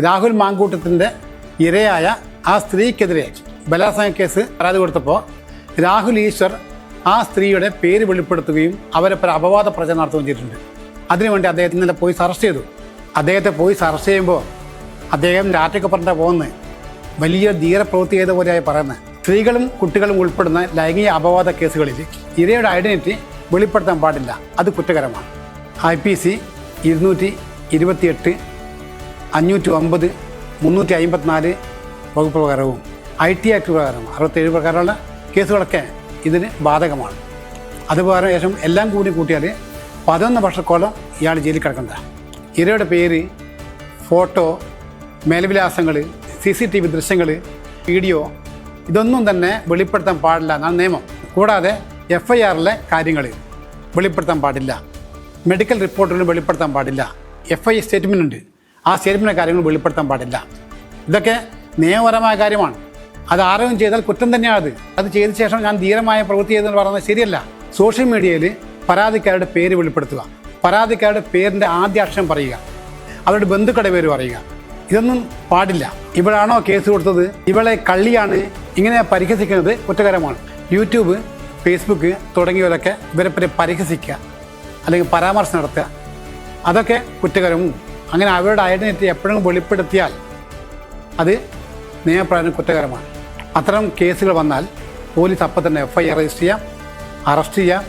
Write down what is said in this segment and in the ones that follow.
രാഹുൽ മാങ്കൂട്ടത്തിൻ്റെ ഇരയായ ആ സ്ത്രീക്കെതിരെ ബലാത്സംഗ കേസ് പരാതി കൊടുത്തപ്പോൾ രാഹുൽ ഈശ്വർ ആ സ്ത്രീയുടെ പേര് വെളിപ്പെടുത്തുകയും അവരെ അപവാദ പ്രചരണം നടത്തുകയും ചെയ്തിട്ടുണ്ട്. അതിനുവേണ്ടി അദ്ദേഹത്തിന് ഇന്നലെ പോലീസ് അറസ്റ്റ് ചെയ്തു. അദ്ദേഹത്തെ പോലീസ് അറസ്റ്റ് ചെയ്യുമ്പോൾ അദ്ദേഹം ലാറ്റക്കപ്പറിൻ്റെ പോകുന്നത് വലിയ ധീരപ്രവൃത്തി ചെയ്ത പോലെയായി പറയുന്നത്. സ്ത്രീകളും കുട്ടികളും ഉൾപ്പെടുന്ന ലൈംഗിക അപവാദ കേസുകളിൽ ഇരയുടെ ഐഡന്റിറ്റി വെളിപ്പെടുത്താൻ പാടില്ല, അത് കുറ്റകരമാണ്. IPC 228, 509, 354 വകുപ്പ് പ്രകാരവും IT ആക്ട് പ്രകാരം 67 പ്രകാരമുള്ള കേസുകളൊക്കെ ഇതിന് ബാധകമാണ്. അതുപ്രകാരം ശേഷം എല്ലാം കൂടി കൂട്ടിയാൽ 11 വർഷത്തോളം ഇയാൾ ജയിലിൽ കിടക്കണ്ട. ഇരയുടെ പേര്, ഫോട്ടോ, മേൽവിലാസങ്ങൾ, CCTV ദൃശ്യങ്ങൾ, വീഡിയോ ഇതൊന്നും തന്നെ വെളിപ്പെടുത്താൻ പാടില്ല എന്നാണ് നിയമം. കൂടാതെ FIRലെ കാര്യങ്ങൾ വെളിപ്പെടുത്താൻ പാടില്ല, മെഡിക്കൽ റിപ്പോർട്ടുകൾ വെളിപ്പെടുത്താൻ പാടില്ല, FI സ്റ്റേറ്റ്മെൻ്റ് ഉണ്ട്, ആ സ്റ്റേറ്റ്മെൻറ്റിൻ്റെ കാര്യങ്ങൾ വെളിപ്പെടുത്താൻ പാടില്ല. ഇതൊക്കെ നിയമപരമായ കാര്യമാണ്. അത് ആരോഗ്യം ചെയ്താൽ കുറ്റം തന്നെയാണ്. അത് ചെയ്ത ശേഷം ഞാൻ ധീരമായ പ്രവൃത്തി ചെയ്തെന്ന് പറയുന്നത് ശരിയല്ല. സോഷ്യൽ മീഡിയയിൽ പരാതിക്കാരുടെ പേര് വെളിപ്പെടുത്തുക, പരാതിക്കാരുടെ പേരിൻ്റെ ആദ്യ അക്ഷരം പറയുക, അവരുടെ ബന്ധുക്കളുടെ പേര് പറയുക, ഇതൊന്നും പാടില്ല. ഇവളാണോ കേസ് കൊടുത്തത്, ഇവളെ കള്ളിയാണ്, ഇങ്ങനെ പരിഹസിക്കുന്നത് കുറ്റകരമാണ്. യൂട്യൂബ്, ഫേസ്ബുക്ക് തുടങ്ങിയവരൊക്കെ ഇവരെ പറ്റി പരിഹസിക്കുക അല്ലെങ്കിൽ പരാമർശം നടത്തുക, അതൊക്കെ കുറ്റകരവും. അങ്ങനെ അവരുടെ ഐഡന്റിറ്റി എപ്പോഴും വെളിപ്പെടുത്തിയാൽ അത് നിയമപ്രകാരം കുറ്റകരമാണ്. അത്തരം കേസുകൾ വന്നാൽ പോലീസ് അപ്പം തന്നെ FIR രജിസ്റ്റർ ചെയ്യാം, അറസ്റ്റ് ചെയ്യാം,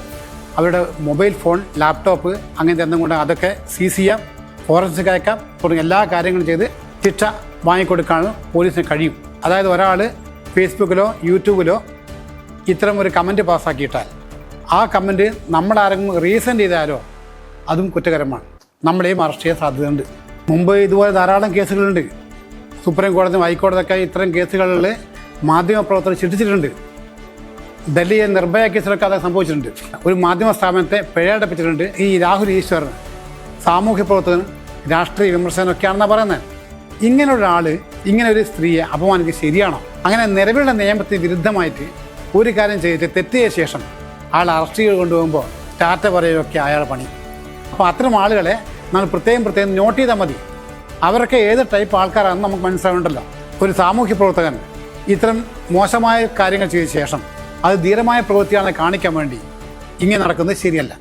അവരുടെ മൊബൈൽ ഫോൺ, ലാപ്ടോപ്പ് അങ്ങനത്തെ എന്തെങ്കിലും അതൊക്കെ സീസ് ചെയ്യാം, ഫോറൻസിക് അയക്കാം തുടങ്ങിയ എല്ലാ കാര്യങ്ങളും ചെയ്ത് ശിക്ഷ വാങ്ങിക്കൊടുക്കാൻ പോലീസിന് കഴിയും. അതായത് ഒരാൾ ഫേസ്ബുക്കിലോ യൂട്യൂബിലോ ഇത്തരം ഒരു കമൻറ്റ് പാസ്സാക്കിയിട്ടാൽ ആ കമൻറ്റ് നമ്മളാരെങ്കിലും റീസെൻഡ് ചെയ്താലോ അതും കുറ്റകരമാണ്. നമ്മളെയും അറസ്റ്റ് ചെയ്യാൻ സാധ്യതയുണ്ട്. മുമ്പ് ഇതുപോലെ ധാരാളം കേസുകളുണ്ട്. സുപ്രീം കോടതിയും ഹൈക്കോടതിയൊക്കെ ഇത്തരം കേസുകളിൽ മാധ്യമപ്രവർത്തകർ ശിക്ഷിച്ചിട്ടുണ്ട്. ഡൽഹി നിർഭയ കേസിലൊക്കെ അത് സംഭവിച്ചിട്ടുണ്ട്. ഒരു മാധ്യമ സ്ഥാപനത്തെ പിഴയടപ്പിച്ചിട്ടുണ്ട്. ഈ രാഹുൽ ഈശ്വർ സാമൂഹ്യ പ്രവർത്തകൻ, രാഷ്ട്രീയ വിമർശനമൊക്കെയാണെന്നാണ് പറയുന്നത്. ഇങ്ങനൊരാൾ ഇങ്ങനെ ഒരു സ്ത്രീയെ അപമാനിക്കുക ശരിയാണോ? അങ്ങനെ നിലവിലുള്ള നിയമത്തിന് വിരുദ്ധമായിട്ട് ഒരു കാര്യം ചെയ്തിട്ട് തെറ്റിയ ശേഷം ആൾ അറസ്റ്റ് ചെയ്ത് കൊണ്ടുപോകുമ്പോൾ ടാറ്റ പറയുകയൊക്കെ അയാളുടെ പണി. അപ്പോൾ അത്തരം ആളുകളെ നമ്മൾ പ്രത്യേകം നോട്ട് ചെയ്താൽ മതി. അവരൊക്കെ ഏത് ടൈപ്പ് ആൾക്കാരാണെന്ന് നമുക്ക് മനസ്സിലാവുന്നുണ്ടല്ലോ. ഒരു സാമൂഹ്യ പ്രവർത്തകൻ ഇത്തരം മോശമായ കാര്യങ്ങൾ ചെയ്ത ശേഷം അത് ധീരമായ പ്രവൃത്തിയാണെന്ന് കാണിക്കാൻ വേണ്ടി ഇങ്ങനെ നടക്കുന്നത് ശരിയല്ല.